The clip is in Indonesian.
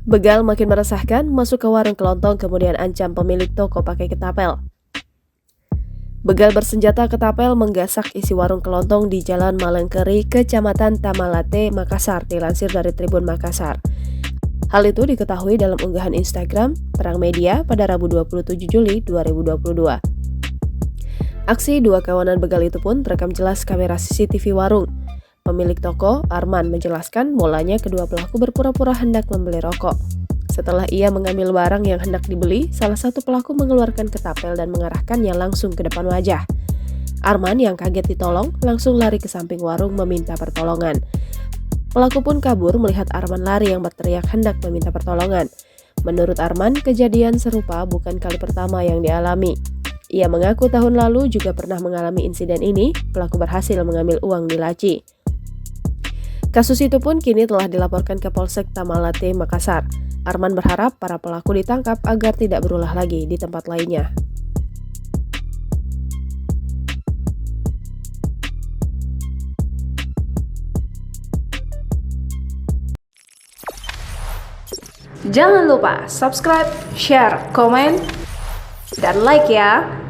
Begal makin meresahkan, masuk ke warung kelontong kemudian ancam pemilik toko pakai ketapel. Begal bersenjata ketapel menggasak isi warung kelontong di Jalan Malengkeri, Kecamatan Tamalate, Makassar, dilansir dari Tribun Makassar. Hal itu diketahui dalam unggahan Instagram Terang Media pada Rabu 27 Juli 2022. Aksi dua kawanan begal itu pun terekam jelas kamera CCTV warung. Pemilik toko, Arman, menjelaskan mulanya kedua pelaku berpura-pura hendak membeli rokok. Setelah ia mengambil barang yang hendak dibeli, salah satu pelaku mengeluarkan ketapel dan mengarahkannya langsung ke depan wajah. Arman yang kaget ditolong langsung lari ke samping warung meminta pertolongan. Pelaku pun kabur melihat Arman lari yang berteriak hendak meminta pertolongan. Menurut Arman, kejadian serupa bukan kali pertama yang dialami. Ia mengaku tahun lalu juga pernah mengalami insiden ini, pelaku berhasil mengambil uang di laci. Kasus itu pun kini telah dilaporkan ke Polsek Tamalate, Makassar. Arman berharap para pelaku ditangkap agar tidak berulah lagi di tempat lainnya. Jangan lupa subscribe, share, komen, dan like ya!